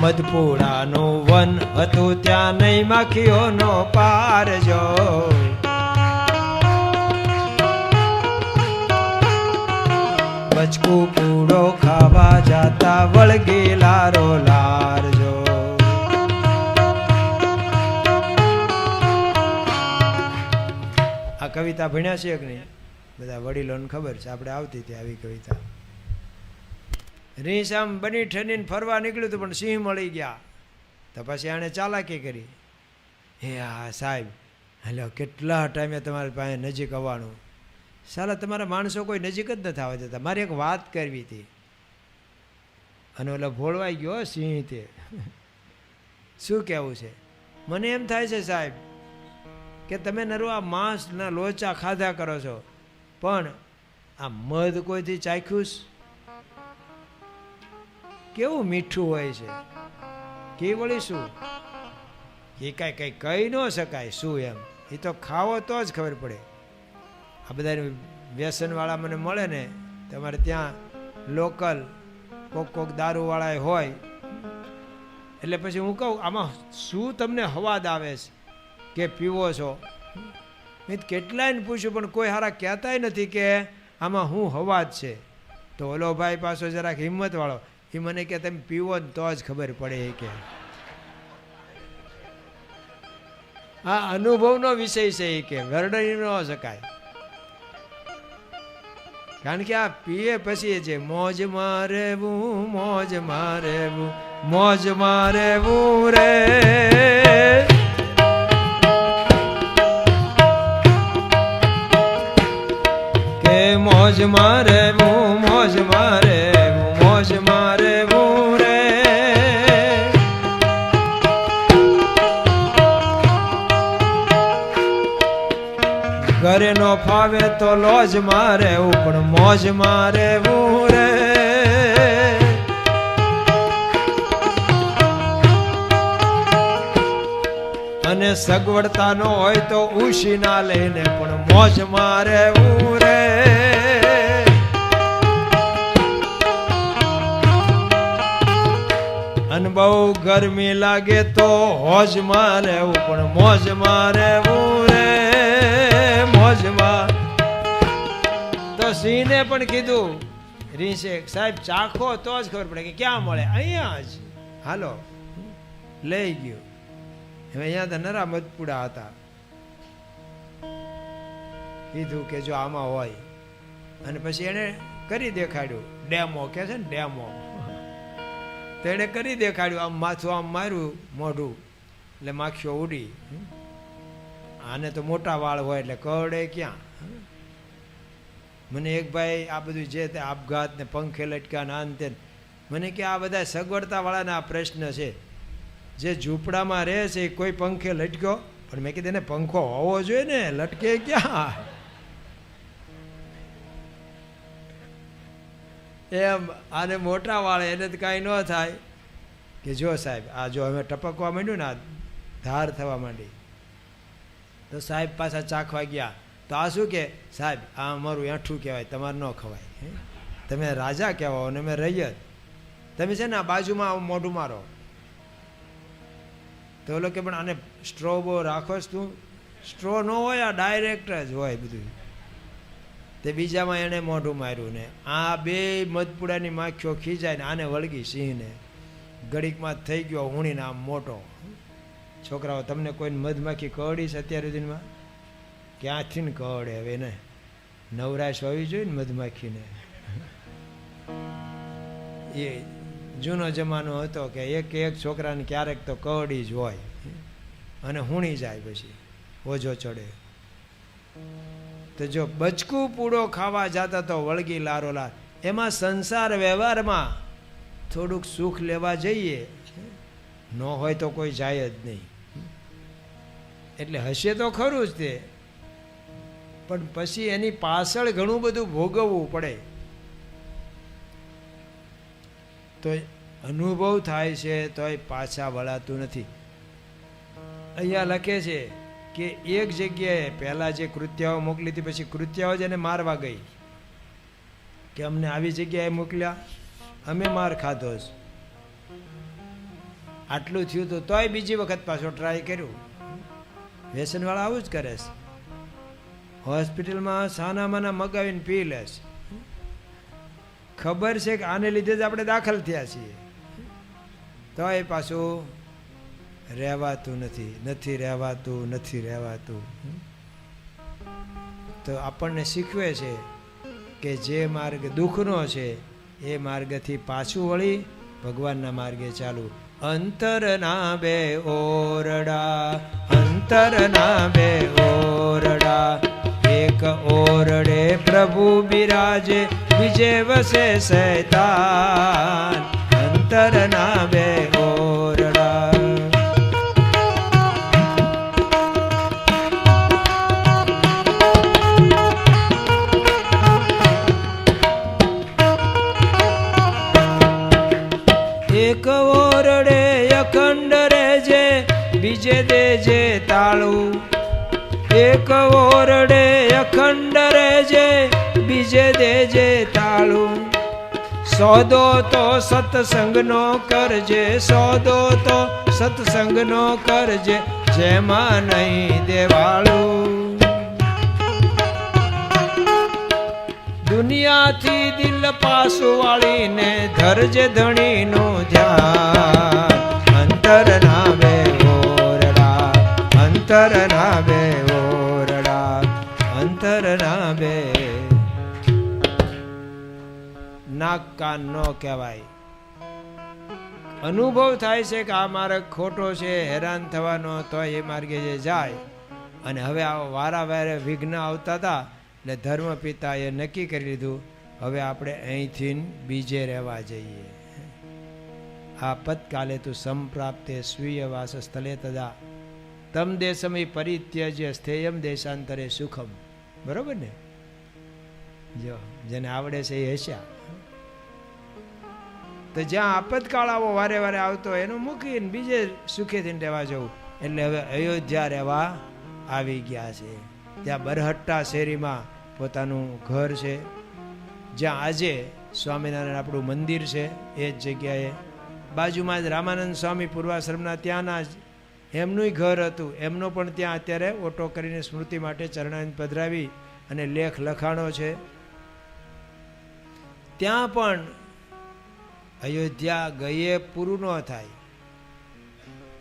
મધપુડાનું one હતું ત્યાં નહીં માખીઓનો પાર જો બચકું પૂડો ખાવા જાતા વળગી લારો લાર જો આ કવિતા ભણ્યા છે કે નહીં? બધા વડીલોને ખબર છે, આપણે આવતી હતી આવી કવિતા. રીંછ આમ બની ઠરીને ફરવા નીકળ્યું હતું પણ સિંહ મળી ગયા તો પછી આણે ચાલાકી કરી. હે હા સાહેબ, હેલો કેટલા ટાઈમે તમારી પાસે નજીક આવવાનું, સાલા તમારા માણસો કોઈ નજીક જ નથી આવવા દેતા, મારી એક વાત કરવી હતી. અને ઓલો ભોળવાઈ ગયો સિંહ તે શું કહેવું છે? મને એમ થાય છે સાહેબ કે તમે નરું આ માંસના લોચા ખાધા કરો છો પણ આ મધ કોઈથી ચાખ્યું? કેવું મીઠું હોય છે કે વળી શું એ કાંઈ કહી ન શકાય શું એમ, એ તો ખાવો તો જ ખબર પડે. આ બધા વ્યસનવાળા મને મળે ને તમારે ત્યાં લોકલ કોક દારૂવાળા હોય એટલે પછી હું કહું આમાં શું તમને હવાદ આવે છે કે પીવો છો? મેં કેટલાયને પૂછ્યું પણ કોઈ હારા કહેતાય નથી કે આમાં શું હવાદ છે. તો ઓલો ભાઈ પાછો જરાક હિંમતવાળો એ મને કે તમે પીવો ને તો જ ખબર પડે કે આ અનુભવનો વિષય છે એ કે વર્ણવી ન શકાય. કારણ કે આ પીએ પછી છે મોજ મારેવું મોજ મારેવું મોજ મારેવું રે કે મોજ મારેવું મોજ મારેવું મોજ મારેવું રે ઘરે નો ફાવે તો લોજ મારે પણ મોજ મારે રે. અને સગવડતા નો હોય તો ઉશી ના લઈને પણ મોજ મારે રે. અને બહુ ગરમી લાગે તો હોજ મારે પણ મોજ મારે રે. મોજમાં તો સિંહને પણ કીધું રીંછે સાહેબ ચાખો તો જ ખબર પડે કે ક્યાં મળે, અહીંયા જ હાલો લઈ ગયો. હવે અહીંયા તો નરા મધપુડા હતા, કીધું કે જો આમાં હોય. અને પછી એને કરી દેખાડ્યું ડેમો કે છે ને ડેમો, તો એને કરી દેખાડ્યું આમ માથું આમ માર્યું મોઢું એટલે માખીઓ ઉડી. આને તો મોટા વાળ હોય એટલે કરડે ક્યાં. મને એક ભાઈ આ બધું જે તે આપઘાત ને પંખે લટકા ના અંતે મને કે આ બધા સગવડતા વાળાના આ પ્રશ્ન છે. જે ઝૂંપડામાં રહે છે કોઈ પંખે લટક્યો, પણ મેં કીધું એને પંખો હોવો જોઈએ ને, લટકે ક્યાં એમ. આને મોટા વાળે એને તો કાંઈ ન થાય કે જો સાહેબ આ જો હવે ટપકવા માંડ્યું ને આ ધાર થવા માંડી તો સાહેબ પાછા ચાખવા ગયા તો આ શું કે સાહેબ આ અમારું એઠું કહેવાય, તમારે ન ખવાય, તમે રાજા કહેવાઓ ને અમે રૈયત, તમે છે ને આ બાજુમાં મોઢું મારો. તો ઓલો કે પણ આને સ્ટ્રો બહુ રાખો જ તું? સ્ટ્રો ન હોય, આ ડાયરેક્ટ જ હોય બધું. તે બીજામાં એણે મોઢું માર્યું ને આ બે મધપુડાની માખીઓ ખીજાય ને આને વળગી સિંહને ઘડીકમાં થઈ ગયો હુણીને આમ મોટો. છોકરાઓ તમને કોઈને મધમાખી કરડી છે અત્યાર સુધીમાં? ક્યાંથી ને કરડે હવે ને, નવરાશ હોવી જોઈએ ને મધમાખીને. એ જૂનો જમાનો હતો કે એક છોકરાને ક્યારેક તો કરડી જ હોય અને હુણી જાય પછી ઓજો ચડે. તો જો બચકું પૂડો ખાવા જતા તો વળગી લારો લાર. એમાં સંસાર વ્યવહારમાં થોડુંક સુખ લેવા જઈએ ન હોય તો કોઈ જાય જ નહીં. એટલે હશે તો ખરું જ તે, પણ પછી એની પાછળ ઘણું બધું ભોગવવું પડે. તો અનુભવ થાય છે તોય પાછા વળાતું નથી. અહીંયા લખે છે કે એક જગ્યાએ પહેલા જે કૃત્યાઓ મોકલી હતી પછી કૃત્યાઓ જ એને મારવા ગઈ કે અમને આવી જગ્યાએ મોકલ્યા, અમે માર ખાધો છે. આટલું થયું તો તોય બીજી વખત પાછો ટ્રાય કર્યું. વ્યસનવાળા આવું જ કરે છે. હોસ્પિટલમાં સાનામાના મગાવીને પી લે છે. ખબર છે કે આને લીધે જ આપણે દાખલ થયા છીએ, તોય પાછું રહેવાતું નથી રહેવાતું. તો આપણને શીખવે છે કે જે માર્ગ દુઃખનો છે એ માર્ગથી પાછું વળી ભગવાનના માર્ગે ચાલુ. અંતરના બે ઓરડા, એક ઓરડે પ્રભુ બિરાજે, બીજે વસે શૈતાન. અંતરના બે ઓરડા. એક ઓરડે અખંડ રેજે, બીજે દેજે તાળું. એક ઓરડે અખંડ રેજે, બીજે દેજે તાળું. સોદો તો સત્સંગનો કરજે, સોદો તો સત્સંગનો કરજે, જેમાં નહીં દેવાળું. દુનિયાથી દિલ પાછું વાળીને ધરજે ધણીનું ધ્યાન. અંતરના બે ઓરડા, અંતરના બે ઓરડા, અંતરના બે. નાક કાન ન કહેવાય. અનુભવ થાય છે કે આ માર્ગ ખોટો છે, હેરાન થવાનો, તો એ માર્ગે જે જાય. અને હવે આ વારા વારે વિઘ્ન આવતા હતા એટલે ધર્મ પિતાએ નક્કી કરી લીધું હવે આપણે અહીંથી બીજે રહેવા જઈએ. આપતકાલે તું સંપ્રાપ્તે સ્વીય વાસ સ્થલે તદા તમ દેશમી પરિત્યજ્ય સ્થેયમ દેશાંતરે સુખમ. બરોબર ને? જો જેને આવડે છે એ હસ્યા. તો જ્યાં આપતકાળ આવો વારે વારે આવતો એનું મૂકીને બીજે સુખેથી રહેવા જવું. એટલે હવે અયોધ્યા રહેવા આવી ગયા છે. ત્યાં બરહટ્ટા શેરીમાં પોતાનું ઘર છે, જ્યાં આજે સ્વામિનારાયણ આપણું મંદિર છે. એ જ જગ્યાએ બાજુમાં જ રામાનંદ સ્વામી પૂર્વાશ્રમના ત્યાંના જ એમનું ઘર હતું. એમનો પણ ત્યાં અત્યારે ઓટો કરીને સ્મૃતિ માટે ચરણાંજલિ પધરાવી અને લેખ લખાણો છે. ત્યાં પણ અયોધ્યા ગયે પૂરું ન થાય,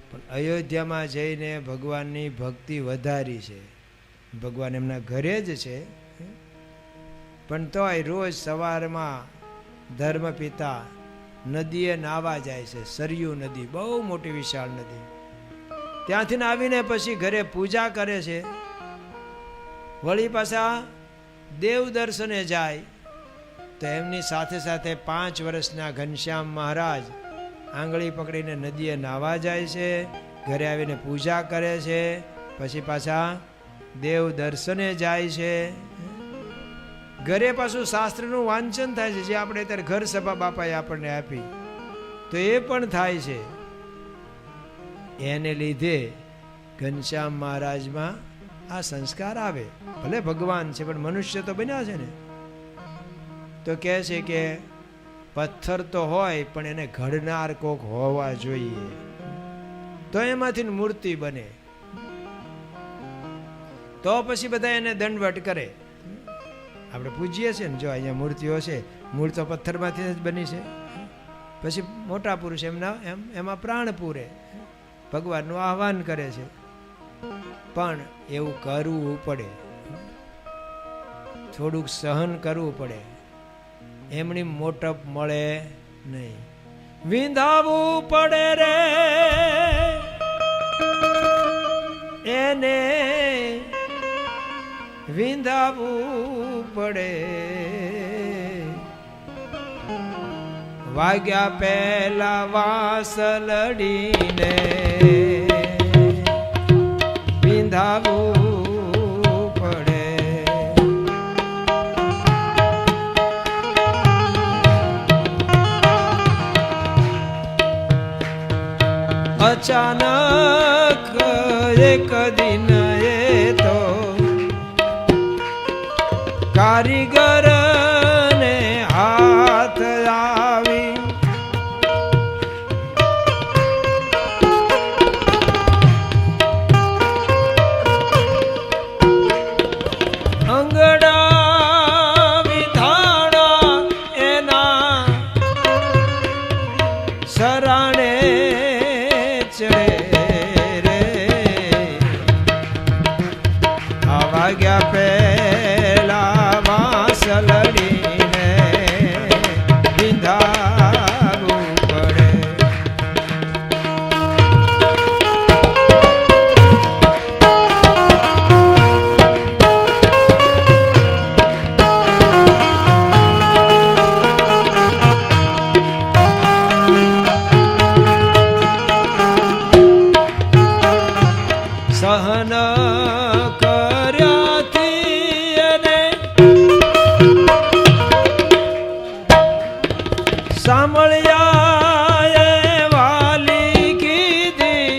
પણ અયોધ્યામાં જઈને ભગવાનની ભક્તિ વધારી છે. ભગવાન એમના ઘરે જ છે, પણ તોય રોજ સવારમાં ધર્મપિતા નદીએ નાવા જાય છે. સરયુ નદી, બહુ મોટી વિશાળ નદી. ત્યાંથી આવીને પછી ઘરે પૂજા કરે છે. વળી પાછા દેવ દર્શને જાય તો એમની સાથે સાથે 5 વર્ષના ઘનશ્યામ મહારાજ આંગળી પકડીને નદીએ નાવા જાય છે. ઘરે આવીને પૂજા કરે છે. પછી પાછા દેવ દર્શને જાય છે. ઘરે પાછું શાસ્ત્રનું વાંચન થાય છે, જે આપણે અત્યારે ઘર સભા બાપાએ આપણને આપી, તો એ પણ થાય છે. એને લીધે ઘનશ્યામ મહારાજમાં આ સંસ્કાર આવે. ભલે ભગવાન છે પણ મનુષ્ય તો બન્યા છે ને. તો કહે છે કે પથ્થર તો હોય પણ એને ઘડનાર કોક હોવા જોઈએ, તો એમાંથી મૂર્તિ બને. તો પછી બધા એને દંડવટ કરે. આપણે પૂજીએ છીએ ને, જો અહીંયા મૂર્તિઓ છે, મૂળ તો પથ્થરમાંથી જ બની છે. પછી મોટા પુરુષ એમાં પ્રાણ પૂરે, ભગવાનનું આહ્વાન કરે છે. પણ એવું કરવું પડે, થોડુંક સહન કરવું પડે. એમની મોટપ મળે નહીં, વિંધાવવું પડે રે એને, વિંધાવવું પડે. વાગ્યા પહેલા વાસલડીને વિંધાવવું પડે. અચાનક એક દિન એ તો કારીગર ને હાથ આવી, સાંભળ્યા વાલી કીધી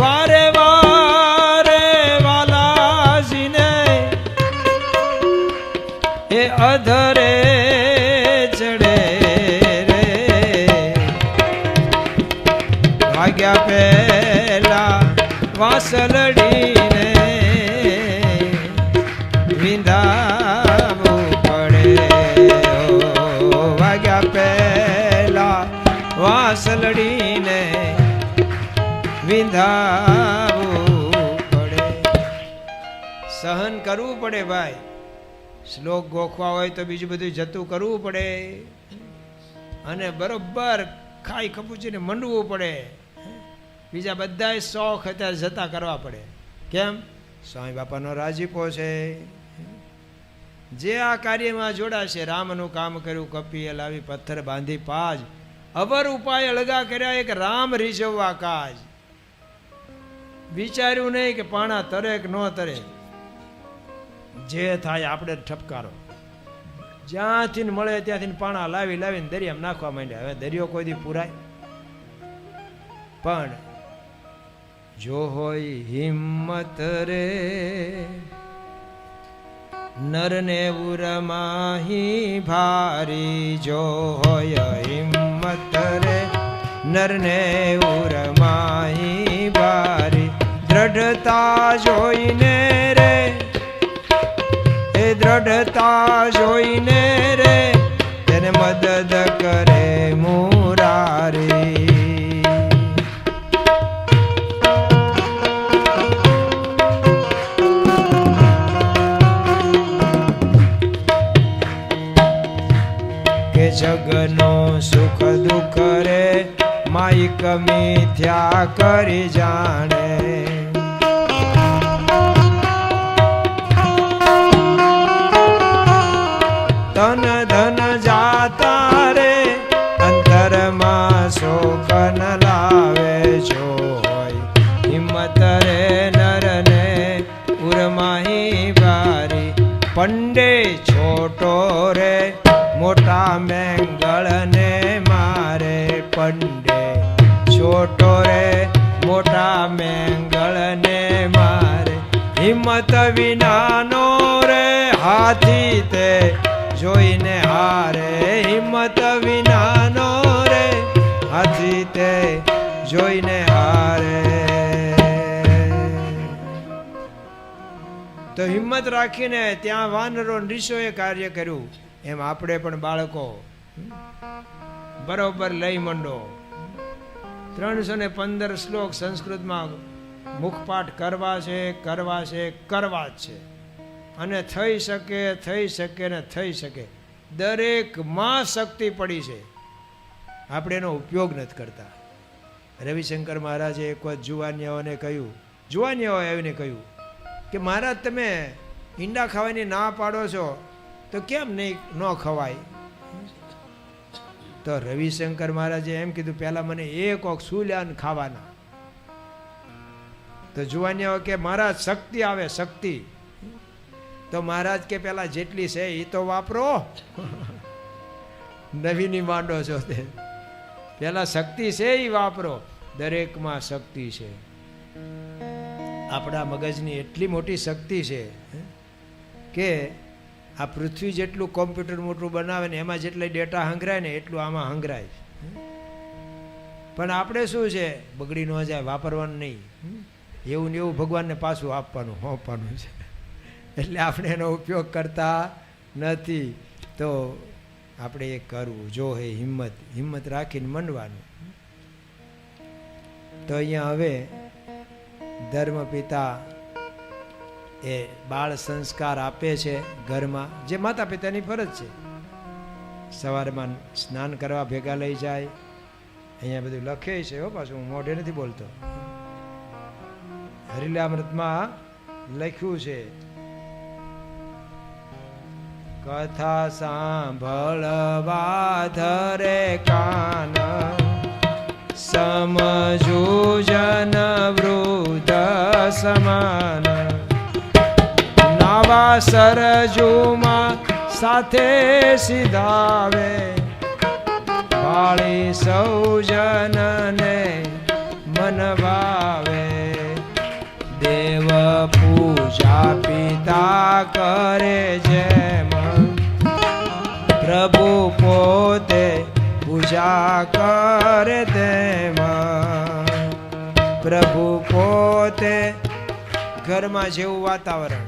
વારે વારે વાલાજીને એ અધરે ચડે રે ભાગ્યા પેલા વાસલડીને વિંધાવું પડે વાગ્યા પેલા વાસલડીને વિંધાવું પડે. સહન કરવું પડે ભાઈ. શ્લોક ગોખવા હોય તો બીજું બધું જતું કરવું પડે અને બરોબર ખાઈ ખપુચીને મંડવું પડે. બીજા બધા શોખ અત્યારે જતા કરવા પડે. કેમ? સ્વામી બાપાનો રાજીપો છે. જે આ કાર્યમાં જોડાશે, રામનું કામ કર્યું, કપીએ લાવી પથ્થર બાંધી પાજ, અવર ઉપાય અળગા કર્યા, એક રામ રીઝવવા કાજ. વિચાર્યું નહીં કે પાણા તરે કે ન તરે, જે થાય આપણે ઠપકારો. જ્યાંથી મળે ત્યાંથી પાણા લાવી લાવીને દરિયામાં નાખવા માંડ્યા. હવે દરિયો કોઈ દી પુરાય? પણ જો હોય હિંમત રે નરને ઉરમાહી ભારી, જો હોય હિંમત રે નરને ઉરમાહી ભારી, દ્રઢતા જોઈને રે એ દ્રઢતા જોઈને રે તેને મદદ કરે મુરારી. જગનો સુખ દુઃખ રે માઈક મિથ્યા કરી જાણે, તન ધન જાતા રે અંતરમાં શોક ન લાવે. જો હોય હિંમત રે નરને ઉરમાહી ભારી, પંડે છોટો રે મોટા મેંગળને મારે, પંડે છોટો રે મોટા મેંગળને મારે. હિંમત વિનાનો રે હાથી તે જોઈને હારે, હિંમત વિનાનો રે હાથી તે જોઈને હારે. તો હિંમત રાખીને ત્યાં વાનરો ઋષિઓએ કાર્ય કર્યું, એમ આપણે પણ બાળકો બરોબર લઈ મંડો. 315 શ્લોક સંસ્કૃતમાં મુખપાઠ કરવા છે, કરવા છે, કરવા જ છે. અને થઈ શકે, થઈ શકે ને થઈ શકે. દરેકમાં શક્તિ પડી છે, આપણે એનો ઉપયોગ નથી કરતા. રવિશંકર મહારાજે એક વખત જુવાનિયાઓને કહ્યું, જુવાનિયાઓએ આવીને કહ્યું કે મહારાજ તમે ઈંડા ખાવાની ના પાડો છો તો કેમ નહીં ન ખવાય? તો રવિશંકર મહારાજે એમ કીધું, પહેલા મને એક ઓક સુલ્યાન ખાવાના. તો જુવાનિયાઓ કે મહારાજ શક્તિ આવે, શક્તિ. તો મહારાજ કે પેલા જેટલી છે એ તો વાપરો, નવીની માંડો છો તે. પેલા શક્તિ છે એ વાપરો. દરેકમાં શક્તિ છે. આપણા મગજની એટલી મોટી શક્તિ છે કે આ પૃથ્વી જેટલું કોમ્પ્યુટર મોટું બનાવે ને એમાં જેટલા ડેટા હંગરાય ને એટલું આમાં હંગરાય. પણ આપણે શું છે, બગડી ન જાય, વાપરવાનું નહીં. એવું ને એવું ભગવાનને પાછું આપવાનું, હોપવાનું છે. એટલે આપણે એનો ઉપયોગ કરતા નથી. તો આપણે એ કરવું. જો હે હિંમત, હિંમત રાખીને મંડવાનું. તો અહીંયા હવે ધર્મ પિતા એ બાળ સંસ્કાર આપે છે ઘરમાં, જે માતા પિતાની ફરજ છે. સવારમાં સ્નાન કરવા ભેગા લઈ જાય. અહીંયા બધું લખે છે હો, પાછું હું મોઢે નથી બોલતો. હરિલામૃતમાં લખ્યું છે, કથા સાંભળવા ધરે કાન, સમજુ જન વૃદ્ધ સમાન, નવા સરજુમાં સાથે સીધાવે, વાળી સૌ જનને મન ભાવે. દેવ પૂજા પિતા કરે જેમ, પ્રભુ પોતે પૂજા કરે તેમ. પ્રભુ પોતે ઘરમાં જેવું વાતાવરણ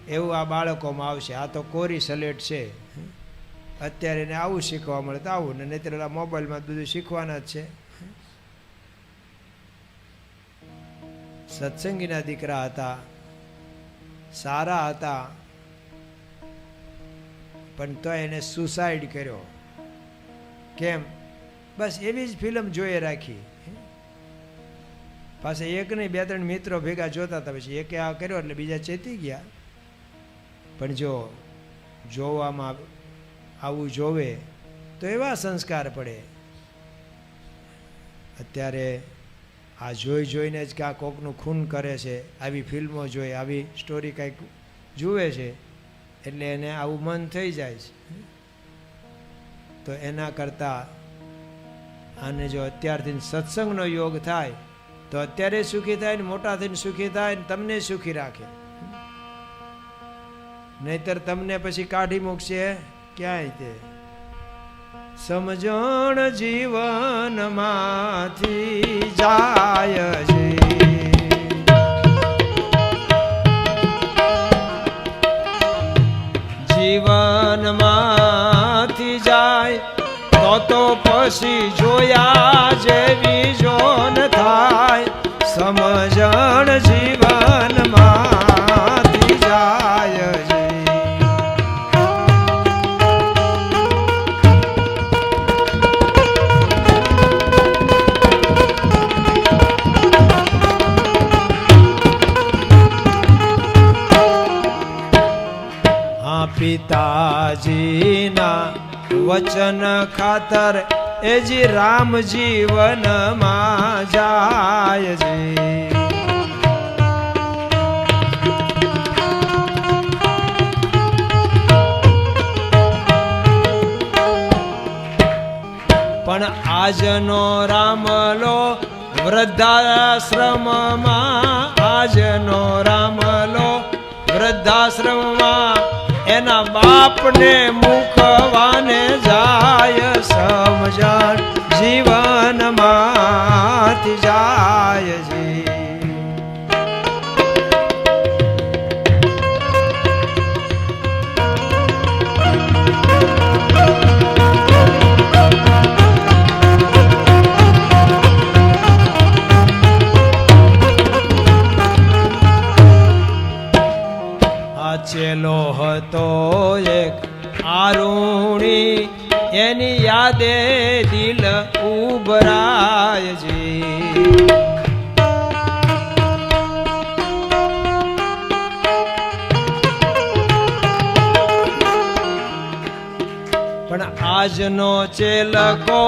એવું આ બાળકોમાં આવશે. આ તો કોરી સલેટ છે, અત્યારે એને આવું શીખવા મળે તો આવું, ને નહીં તો મોબાઈલમાં બધું શીખવાના જ છે. સત્સંગીના દીકરા હતા, સારા હતા, પણ તો એને સુસાઇડ કર્યો. કેમ? બસ એવી જ ફિલ્મ જોઈએ રાખી. પાછા એક નહીં બે ત્રણ મિત્રો ભેગા જોતા હતા, પછી એકે આ કર્યો એટલે બીજા ચેતી ગયા. પણ જો જોવામાં આવું જોવે તો એવા સંસ્કાર પડે. અત્યારે આ જોઈ જોઈને જ કે આ કોકનું ખૂન કરે છે, આવી ફિલ્મો જોઈ, આવી સ્ટોરી કંઈક જુએ છે, એટલે એને આવું મન થઈ જાય છે. તો એના કરતાં આને જો અત્યારથી સત્સંગનો યોગ થાય તો અત્યારે સુખી થાય ને મોટા થઈને સુખી થાય ને તમને સુખી રાખે. નહીતર તમને પછી કાઢી મૂકશે ક્યાંય. તે સમજણ જીવનમાંથી જાય છે, જીવનમાંથી જાય તો પછી જોયા જેવી જોન થાય. સમજણ જીવનમાંથી જાય છે. પિતાજીના વચન ખાતર એજી રામ જીવનમાં જાય છે. પણ આજનો રામલો વૃદ્ધાશ્રમમાં, આજનો રામલો વૃદ્ધાશ્રમમાં એના બાપને મૂકવાને જાય. સમજણ જીવનમાંથી જાય છે. ચેલો હતો એક આરુણી, એની યાદે દિલ ઉભરાય છે. પણ આજનો ચેલકો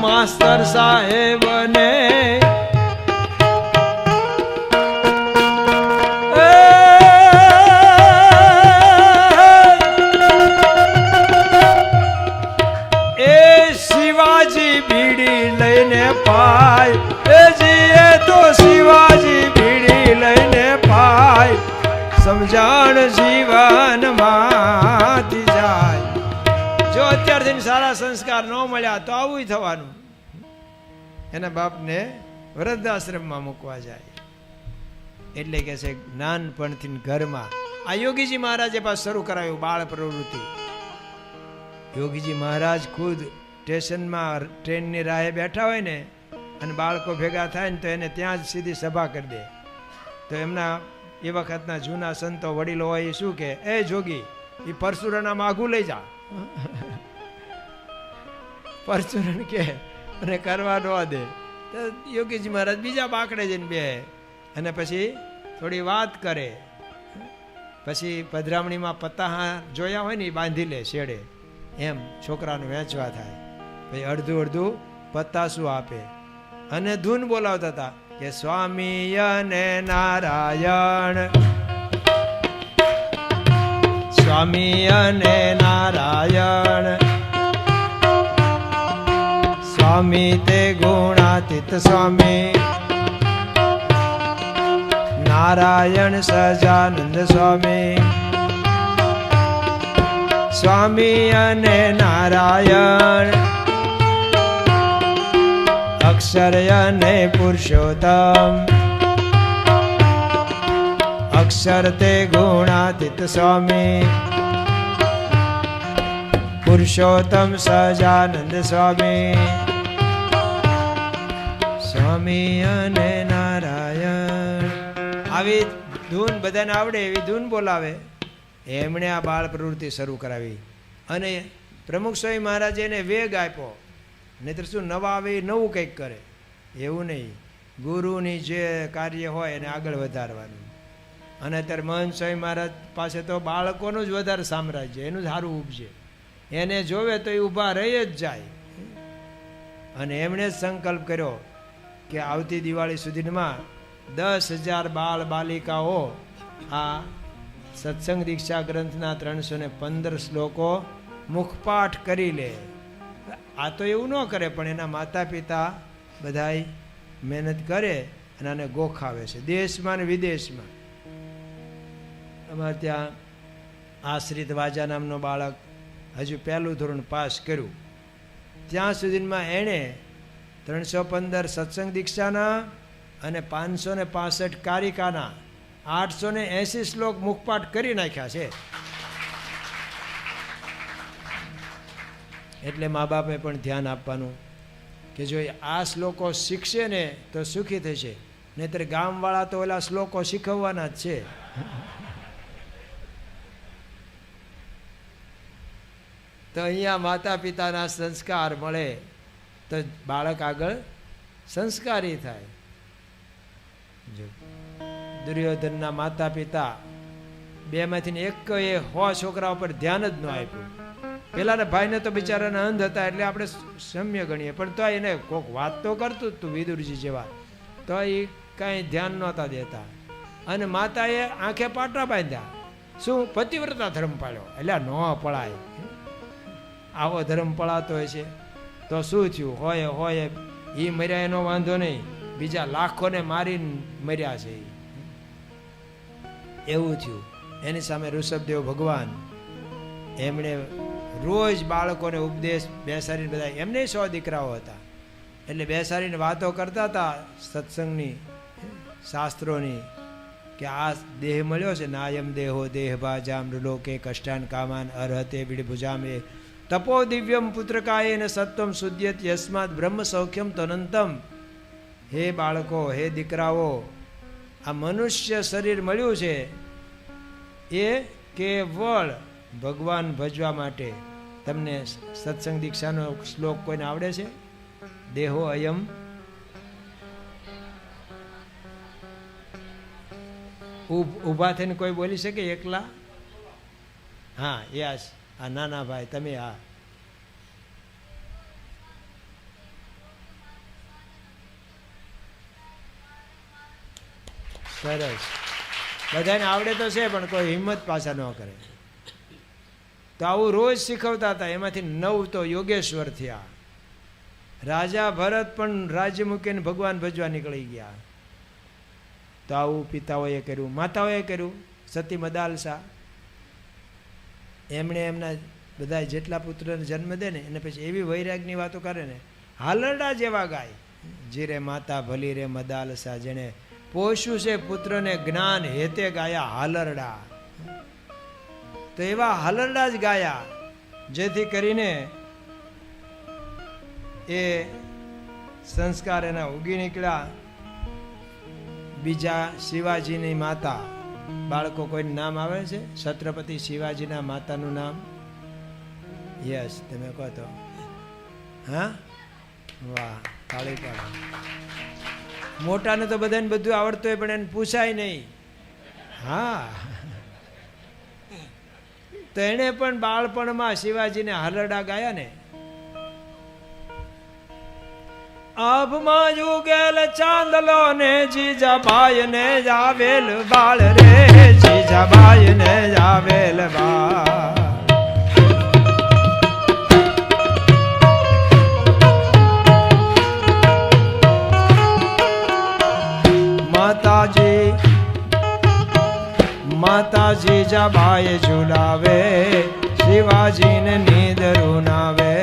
માસ્તર સાહેબને પાય. એ જીએ તો શિવાજી ભીડી લઈને પાય. સમજણ જીવનમાંથી જાય. જો અત્યારથી સારા સંસ્કાર ન મળ્યા તો આવું થવાનું. એના બાપને વૃદ્ધાશ્રમમાં મૂકવા જાય. એટલે કે છે નાનપણથી ઘરમાં. આ યોગીજી મહારાજે પાસ શરૂ કરાયું બાળ પ્રવૃત્તિ. યોગીજી મહારાજ ખુદ સ્ટેશનમાં ટ્રેનની રાહે બેઠા હોય ને અને બાળકો ભેગા થાય ને તો એને ત્યાં જ સીધી સભા કરી દે. તો એમના એ વખતના જૂના સંતો વડીલો હોય એ શું કે, એ જોગી એ પરશુરામ આઘું લઈ જા. પરશુરામ કે અને કરવા ન દે. તો યોગીજી મહારાજ બીજા બાકડે જઈને બે અને પછી થોડી વાત કરે. પછી પધરામણીમાં પત્તા જોયા હોય ને એ બાંધી લે શેડે, એમ છોકરાનું વેચવા થાય. પછી અડધું અડધું પત્તાસું આપે અને ધૂન બોલાવતા હતા કે સ્વામી અને નારાયણ, સ્વામી અને નારાયણ સ્વામી તે ગુણાતીત સ્વામી નારાયણ સજાનંદ સ્વામી સ્વામી અને નારાયણ અક્ષર અને પુરુષોત્તમ અક્ષર તે ગુણાતીત સ્વામી પુરુષોત્તમ સજાનંદ સ્વામી સ્વામી અને નારાયણ. આવી ધૂન બધાને આવડે એવી ધૂન બોલાવે. એમણે આ બાળ પ્રવૃત્તિ શરૂ કરાવી અને પ્રમુખ સ્વામી મહારાજે એને વેગ આપ્યો. નહીતર શું નવા આવે એ નવું કંઈક કરે, એવું નહીં. ગુરુની જે કાર્ય હોય એને આગળ વધારવાનું. અને અત્યારે મહંત સ્વામી મહારાજ પાસે તો બાળકોનું જ વધારે સામ્રાજ્ય, એનું જ સારું ઉપજે. એને જોવે તો એ ઊભા રહી જ જાય. અને એમણે જ સંકલ્પ કર્યો કે આવતી દિવાળી સુધીમાં 10,000 બાળ બાલિકાઓ આ સત્સંગ દીક્ષા ગ્રંથના 315 શ્લોકો મુખપાઠ કરી લે. આ તો એવું ન કરે, પણ એના માતા પિતા બધાય મહેનત કરે અને આને ગોખાવે છે દેશમાં ને વિદેશમાં. અમારે ત્યાં આશ્રિત વાજા નામનો બાળક હજુ 1લું ધોરણ પાસ કર્યું. ત્યાં સુધીમાં એણે 315 સત્સંગ દીક્ષાના અને 565 કારિકાના 880 શ્લોક મુખપાઠ કરી નાખ્યા છે. એટલે મા બાપે પણ ધ્યાન આપવાનું કે જો આ શ્લોકો શીખશે ને તો સુખી થશે, નહીતર ગામવાળા તો ઓલા શ્લોકો શીખવવાના જ છે. તો અહીંયા માતા પિતાના સંસ્કાર મળે તો બાળક આગળ સંસ્કારી થાય. જો દુર્યોધનના માતા પિતા 2માંથી એક એ 100 છોકરા ઉપર ધ્યાન જ ન આપ્યું. પેલાના ભાઈને તો બિચારાના અંધ હતા એટલે આપણે સમ્ય ગણીએ, પણ તો એને કોઈક વાત તો કરતું જ તું વિદુરજી જેવા, તો એ કાંઈ ધ્યાન નહોતા દેતા. અને માતાએ આંખે પાટા બાંધ્યા. શું? પતિવ્રતા ધર્મ પાળ્યો. એટલે ન પળાય, આવો ધર્મ પળાતો હોય છે તો શું થયું? હોય એ મર્યા એનો વાંધો નહીં, બીજા લાખોને મારીને મર્યા છે એવું થયું. એની સામે ઋષભદેવ ભગવાન એમણે રોજ બાળકોને ઉપદેશ બેસાડીને, બધા એમને 100 દીકરાઓ હતા એટલે બેસાડીને વાતો કરતા હતા સત્સંગની, શાસ્ત્રોની, કે આ દેહ મળ્યો છે નાયમ દેહો દેહ ભાજામ લોકે કષ્ટાન કામાન અર્હતે વિડભુજામે તપો દિવ્યમ પુત્રકાય ને સત્વમ શુદ્યત યસ્માત બ્રહ્મ સૌખ્યમ તનંતમ. હે બાળકો, હે દીકરાઓ, આ મનુષ્ય શરીર મળ્યું છે એ કેવળ ભગવાન ભજવા માટે. તમને સત્સંગ દીક્ષાનો શ્લોક કોઈને આવડે છે? દેહો અયમ ઊભા થઈને કોઈ બોલી શકે એકલા? હા, યસ. આ નાના ભાઈ તમે આ સરસ. બધાને આવડે તો છે પણ કોઈ હિંમત પાછા ન કરે. તો આવું રોજ શીખવતા હતા. એમાંથી 9 તો યોગેશ્વર થયા. રાજા ભરત પણ રાજ્ય મૂકીને ભગવાન ભજવા નીકળી ગયા. તો આવું પિતાઓએ કર્યું, માતાઓએ કર્યું. સતી મદાલસા એમણે એમના બધા જેટલા પુત્રને જન્મ દે ને એને પછી એવી વૈરાગની વાતો કરે ને, હાલરડા જેવા ગાય. જીરે માતા ભલી રે મદાલસા, જેને પોષ્યું છે પુત્રને જ્ઞાન હેતે ગાયા હાલરડા. તો એવા હાલરડા જ ગાયા જેથી કરીને એ સંસ્કાર એના ઉગી નીકળ્યા. બીજા શિવાજીની માતા, બાળકો કોઈનું નામ આવે છે? છત્રપતિ શિવાજીના માતાનું નામ? યસ, તમે કહો તો. હા, વાહ, તાળી પાડો. મોટાને તો બધાને બધું આવડતું હોય પણ એને પૂછાય નહીં. હા, તો એને પણ બાળપણમાં શિવાજીને હાલરડા ગાયા ને. આભમાં જુગેલ ચાંદલો ને જીજાબાઈ ને જાવેલ બાળ રે, જીજાબાઈ ને જાવેલ બાળ. માતા જીજાબાઈ ઝુલાવે, શિવાજીને નીંદ રૂનાવે.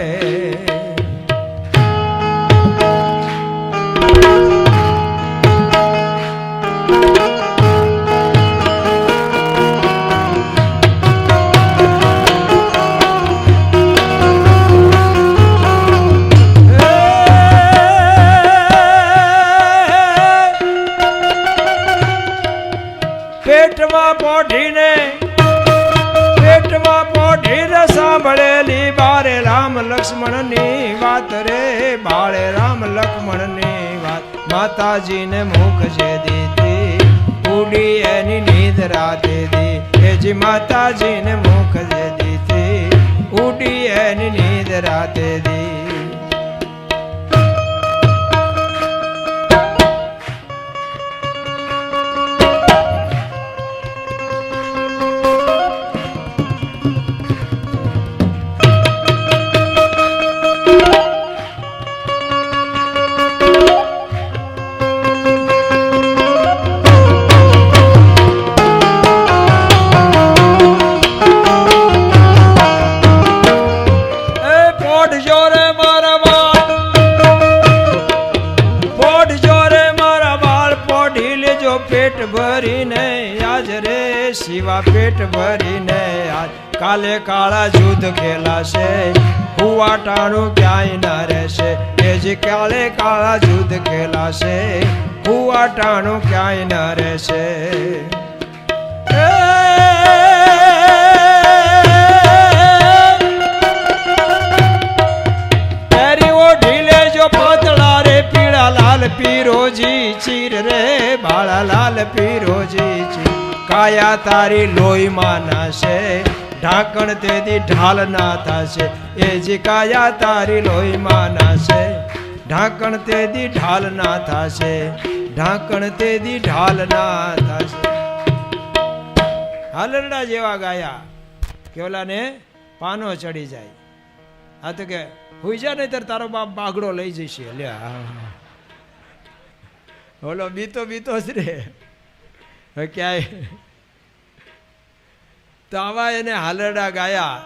પેટમાં પોઢીને સાંભળેલી બારે રામ લક્ષ્મણની વાત રે, બાળે રામ લક્ષ્મણની વાત. માતાજીને મુખ જે દીધી ઉડી એની નીંદ રાતે દી, એજી માતાજીને મુખ જે દીધી ઉડી એની નીંદ રાતે દી. પેટ ભરીને આજ રે શિવા, પેટ ભરીને આજ. કાલે કાળા જુદ્ધ ખેલાશે, હુવાટાણું ક્યાંય ના રહેશે. એ જે કાલે કાળા જુદ્ધ ખેલાશે, હુવાટાણું ક્યાંય ના રહેશે. પીરોજી ચીર રે બાળા લાલ પીરોજી ચીર. કાયા તારી લોહીમાં નાશે, ઢાંકણ તેથી ઢાલ ના થશે. એ જે કાયા તારી લોહીમાં નાશે, ઢાંકણ તેથી ઢાલ ના થશે, ઢાંકણ તેથી ઢાલ ના થશે. હાલરડા જેવા ગાયા કેવલા ને પાનો ચડી જાય. આ તો કે હુઈ જા નહીં તાર તારો બાપ બાગડો લઈ જશે. લ્યા બોલો બીતો જ રે ક્યાંય. તો આવા એને હાલરડા ગાયા.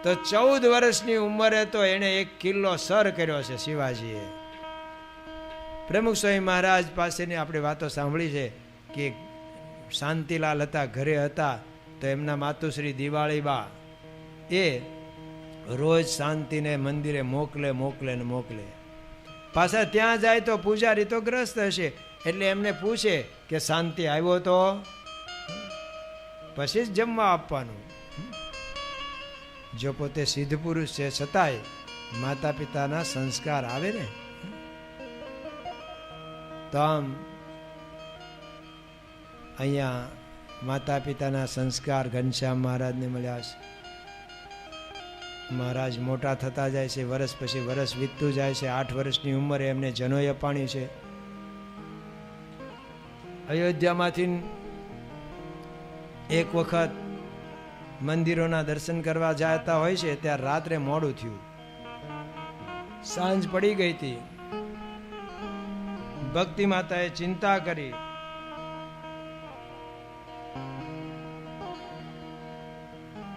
તો 14 વર્ષની ઉંમરે તો એને 1 કિલ્લો સર કર્યો છે શિવાજીએ. પ્રમુખ સ્વામી મહારાજ પાસેની આપણે વાતો સાંભળી છે કે શાંતિલાલ હતા, ઘરે હતા, તો એમના માતુશ્રી દિવાળીબા એ રોજ શાંતિને મંદિરે મોકલે. પાછા ત્યાં જાય તો પૂજારી તો ગ્રસ્ત હશે, એટલે એમને પૂછે કે શાંતિ આવ્યો તો પછી જ જમવા આપવાનું. જો પોતે સિદ્ધ પુરુષ છે છતાંય માતા પિતાના સંસ્કાર આવે ને. તો આમ અહીંયા માતા પિતાના સંસ્કાર ઘનશ્યામ મહારાજને મળ્યા છે. મહારાજ મોટા થતા જાય છે, વર્ષ પછી વર્ષ વીતતું જાય છે. 8 વર્ષની ઉંમરે એમને જનોઈ અપાણી છે. અયોધ્યામાંથી એક વખત મંદિરોના દર્શન કરવા જતા હોય છે, ત્યારે રાત્રે મોડું થયું, સાંજ પડી ગઈ હતી. ભક્તિ માતાએ ચિંતા કરી,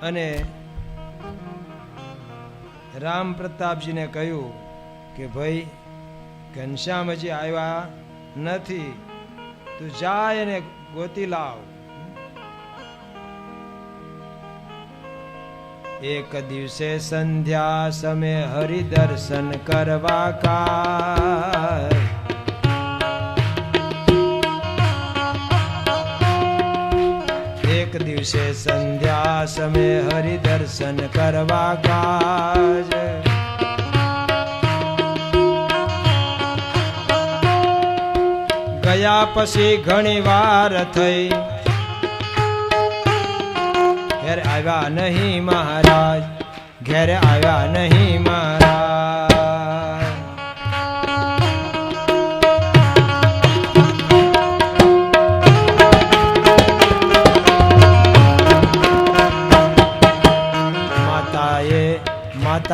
અને રામ પ્રતાપજીને કહ્યું કે ભાઈ ઘનશ્યામ હજી આવ્યા નથી, તું જાય અને ગોતી લાવ. એક દિવસે સંધ્યા સમય હરિદર્શન કરવા કા, એક દિવસે સંધ્યા સમય હરિદર્શન કરવા કાજ. ગયા પછી ઘણી વાર થઈ, ઘેર આવ્યા નહીં મહારાજ, ઘેર આવ્યા નહીં મહારાજ.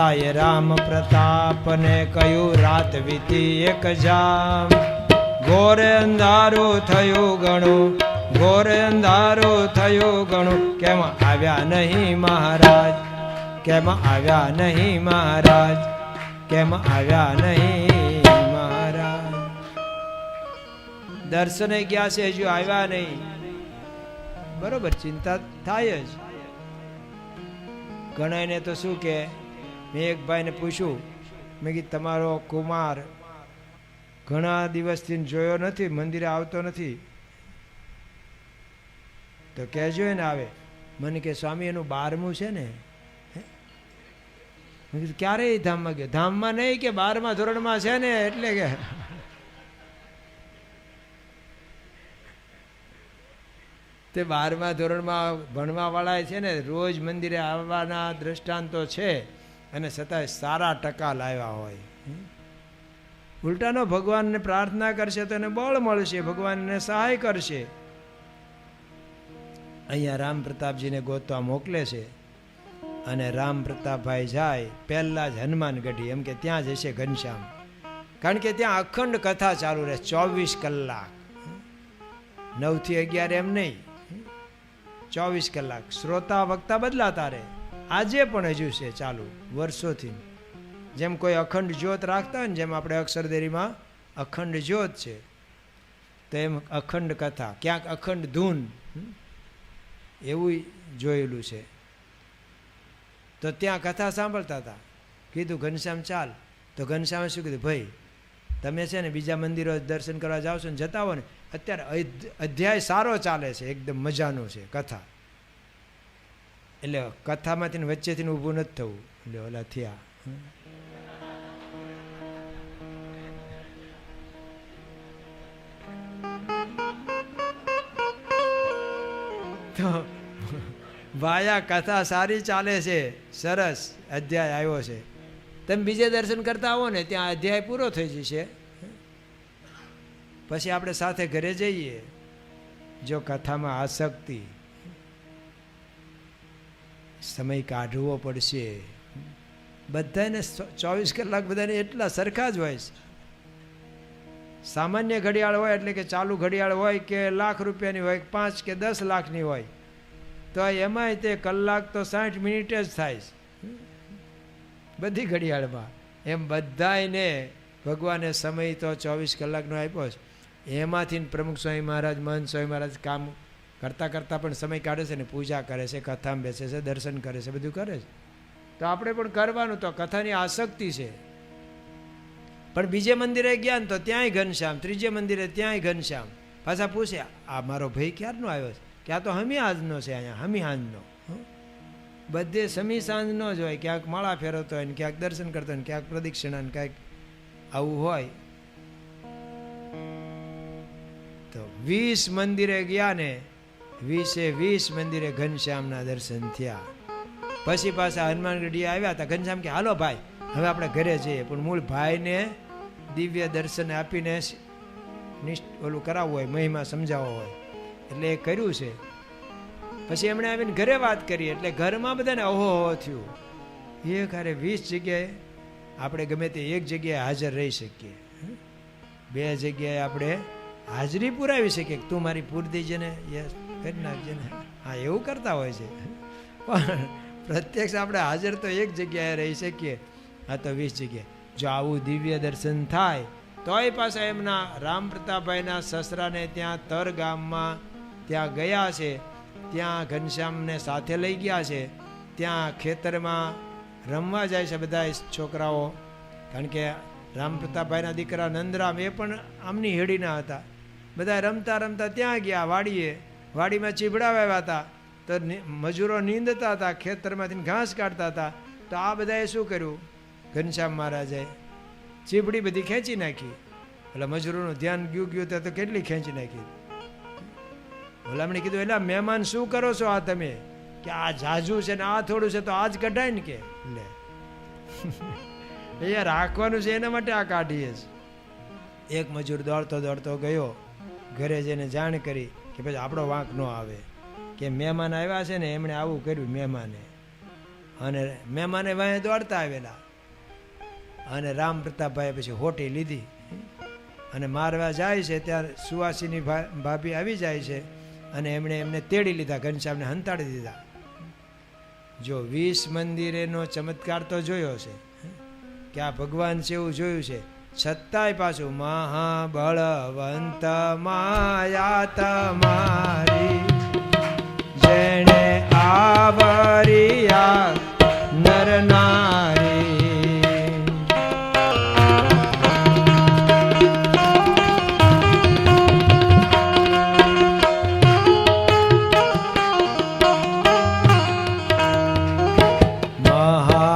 માતાએ રામ પ્રતાપને કહ્યું રાત વીતી એક જામ. ઘોર અંધારું થયું ઘણું, ઘોર અંધારું થયું ઘણું, કેમ આવ્યા નહીં મહારાજ, કેમ આવ્યા નહીં મહારાજ, કેમ આવ્યા નહીં મહારાજ. દર્શને ગયા છે હજુ આવ્યા નહીં. બરોબર, ચિંતા થાય જ. ઘણાને તો શું કે, મેં એક ભાઈને પૂછ્યું, મેં કીધું તમારો કુમાર ઘણા દિવસથી જોયો નથી, મંદિરે આવતો નથી, તો કહેજો ને આવે. મને કે સ્વામી એનું 12મું છે ને. મેં કીધું ક્યારે ધામમાં ગયો? ધામમાં નહીં કે 12મા ધોરણમાં છે ને, એટલે કે તે 12મા ધોરણમાં ભણવા વાળા છે ને, રોજ મંદિરે આવવાના દ્રષ્ટાંતો છે અને છતાંય સારા ટકા લાવ્યા હોય. ઉલટાનો ભગવાનને પ્રાર્થના કરશે તો એને બળ મળશે, ભગવાનને સહાય કરશે. અહીંયા રામ પ્રતાપજીને ગોતવા મોકલે છે અને રામ પ્રતાપભાઈ જાય પહેલા જ હનુમાનગઢી, એમ કે ત્યાં જશે ઘનશ્યામ. કારણ કે ત્યાં અખંડ કથા ચાલુ રહે 24 કલાક, 9 થી 11 એમ નહીં, 24 કલાક. શ્રોતા વક્તા બદલાતા રહે. આજે પણ હજુ છે ચાલુ વર્ષોથી. જેમ કોઈ અખંડ જ્યોત રાખતા હોય ને, જેમ આપણે અક્ષરદેરીમાં અખંડ જ્યોત છે, તો એમ અખંડ કથા, ક્યાંક અખંડ ધૂન, એવું જોયેલું છે. તો ત્યાં કથા સાંભળતા હતા. કીધું ઘનશ્યામ ચાલ. તો ઘનશ્યામે શું કીધું, ભાઈ તમે છે ને બીજા મંદિરો દર્શન કરવા જાઓ છો ને, જતા હો ને, અત્યારે અધ્યાય સારો ચાલે છે, એકદમ મજાનું છે કથા. એટલે કથામાંથી વચ્ચેથી ઊભું નથી થવું. એટલે ઓલા થયા. તો ભાયા કથા સારી ચાલે છે, સરસ અધ્યાય આવ્યો છે. તમે બીજે દર્શન કરતા આવો ને, ત્યાં અધ્યાય પૂરો થઈ જશે. પછી આપણે સાથે ઘરે જઈએ. જો કથામાં આસક્તિ, સમય કાઢવો પડશે. બધાને 24 કલાક બધાને એટલા સરખા જ હોય છે. સામાન્ય ઘડિયાળ હોય, એટલે કે ચાલુ ઘડિયાળ હોય કે લાખ રૂપિયાની હોય, 5 કે 10 લાખની હોય, તો એમાંય તે કલાક તો 60 મિનિટ જ થાય છે બધી ઘડિયાળમાં. એમ બધાને ભગવાને સમય તો 24 કલાકનો આપ્યો છે. એમાંથી પ્રમુખ સ્વામી મહારાજ, મહંત સ્વામી મહારાજ કામ કરતાં કરતાં પણ સમય કાઢે છે ને, પૂજા કરે છે, કથામાં બેસે છે, દર્શન કરે છે, બધું કરે છે. તો આપણે પણ કરવાનું. તો કથાની આસક્તિ છે. પણ બીજે મંદિરે ગયા ને તો ત્યાંય ઘનશ્યામ, ત્રીજે મંદિરે ત્યાંય ઘનશ્યામ. પાછા પૂછે, આ મારો ભાઈ ક્યારનો આવ્યો છે? કે આ તો હમી આજનો છે, અહીંયા હમી સાંજનો. બધે સમી સાંજનો જ હોય. ક્યાંક માળા ફેરવતો હોય ને, ક્યાંક દર્શન કરતો હોય ને, ક્યાંક પ્રદક્ષિણા ને, ક્યાંક આવું હોય. તો 20 મંદિરે ગયા ને, 20 મંદિરે ઘનશ્યામના દર્શન થયા. પછી પાછા હનુમાનગઢી આવ્યા હતા. ઘનશ્યામ કે હાલો ભાઈ હવે આપણે ઘરે જઈએ. પણ મૂળ ભાઈને દિવ્ય દર્શન આપીને ઓલું કરાવવું હોય, મહિમા સમજાવવો હોય, એટલે એ કર્યું છે. પછી એમણે આવીને ઘરે વાત કરી, એટલે ઘરમાં બધાને ઓહો થયું. એક હારે 20 જગ્યાએ આપણે ગમે તે એક જગ્યાએ હાજર રહી શકીએ, 2 જગ્યાએ આપણે હાજરી પુરાવી શકીએ. તું મારી પૂર દેજે ને, યસ કરી નાખજે ને. હા, એવું કરતા હોય છે. પણ પ્રત્યક્ષ આપણે હાજર તો એક જગ્યાએ રહી શકીએ, આ તો 20 જગ્યાએ. જો આવું દિવ્ય દર્શન થાય તોય પાછા એમના રામ પ્રતાપભાઈના સસરાને ત્યાં તર ગામમાં ત્યાં ગયા છે. ત્યાં ઘનશ્યામને સાથે લઈ ગયા છે. ત્યાં ખેતરમાં રમવા જાય છે બધા છોકરાઓ. કારણ કે રામ પ્રતાપભાઈના દીકરા નંદરામ એ પણ આમની હેડીના હતા. બધા રમતા રમતા ત્યાં ગયા વાડીએ. વાડીમાં ચીભડા વાવ્યા હતા, તો મજૂરો નીંદતા હતા, ખેતરમાંથી ઘાસ કાઢતા હતા. તો આ બધાએ શું કર્યું, ઘનશ્યામ મહારાજે ચીભડી બધી ખેંચી નાખી. એટલે મજૂરોનું ધ્યાન ગયું તો કેટલી ખેંચી નાખી. ભલામણે કીધું, એટલે મહેમાન શું કરો છો આ તમે? કે આ જાજુ છે ને આ થોડું છે, તો આજ કઢાય ને. કે લે અહીંયા રાખવાનું છે, એના માટે આ કાઢીએ છે. એક મજૂર દોડતો દોડતો ગયો, ઘરે જઈને જાણ કરી કે પછી આપણો વાંક ન આવે, કે મહેમાન આવ્યા છે ને, એમણે આવું કર્યું મહેમાને. અને મહેમાને વાંહે દોડતા આવેલા અને રામ પ્રતાપભાઈ પછી હોટી લીધી અને મારવા જાય છે ત્યારે સુવાસીની ભાભી આવી જાય છે અને એમને તેડી લીધા, ઘનશ્યામને હંતાડી દીધા. જો 20 મંદિરેનો ચમત્કાર તો જોયો છે કે આ ભગવાન છે એવું જોયું છે, છતાંય પાછું મહાબળવંત માયા તમારી જેણે આવરિયા નર નારી.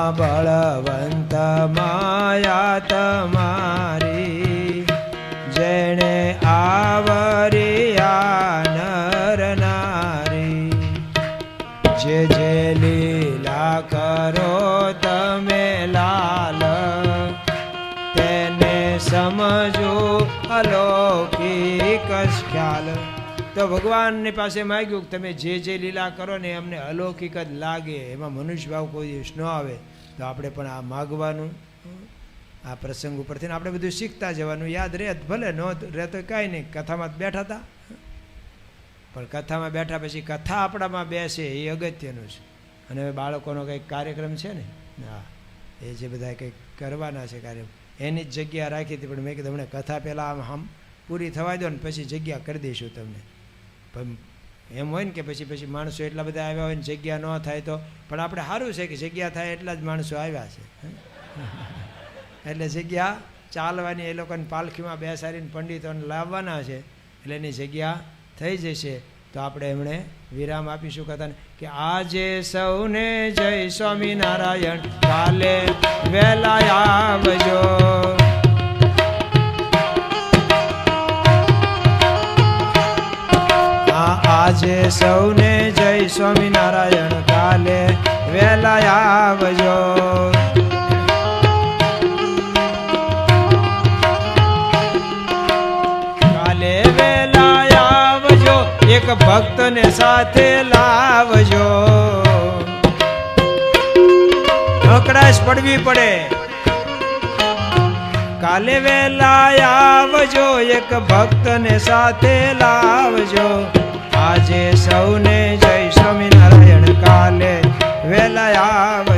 મહાબળવંત માયા તમારી જેણે આવરિયા નર નારી. જે જે લીલા કરો તમે લાલ તેને સમજો અલૌકિક ખ્યાલ. તો ભગવાનની પાસે માગ્યું કે તમે જે જે લીલા કરો ને અમને અલૌકિક જ લાગે, એમાં મનુષ્ય ભાવ કોઈ દિવસ ન આવે. તો આપણે પણ આ માગવાનું, આ પ્રસંગ ઉપરથી આપણે બધું શીખતા જવાનું. યાદ રહે ભલે ન રહે તો કાંઈ નહીં, કથામાં બેઠા હતા પણ કથામાં બેઠા પછી કથા આપણામાં બેસે એ અગત્યનું છે. અને હવે બાળકોનો કંઈક કાર્યક્રમ છે ને, હા એ જે બધા કંઈક કરવાના છે કાર્ય, એની જ જગ્યા રાખી હતી. પણ મેં કીધું હમણાં કથા પહેલાં આમ પૂરી થવા દો ને પછી જગ્યા કરી દઈશું તમને. પણ એમ હોય ને કે પછી માણસો એટલા બધા આવ્યા હોય ને જગ્યા ન થાય તો, પણ આપણે સારું છે કે જગ્યા થાય એટલા જ માણસો આવ્યા છે એટલે જગ્યા ચાલવાની, એ લોકોને પાલખીમાં બેસાડીને પંડિતોને લાવવાના છે એટલે એની જગ્યા થઈ જશે. તો આપણે એમણે વિરામ આપીશું કથાને કે આજે સૌને જય સ્વામિનારાયણ, કાલે વહેલા આવજો. આજે સૌને જય સ્વામિનારાયણ, કાલે વહેલા આવજો. કાલે વહેલા આવજો, એક ભક્તને સાથે લાવજો. અકળાશ પડવી પડે. કાલે વહેલા આવજો, એક ભક્તને સાથે લાવજો. આજે સૌને જય સ્વામિનારાયણ, કાલે વહેલા આવ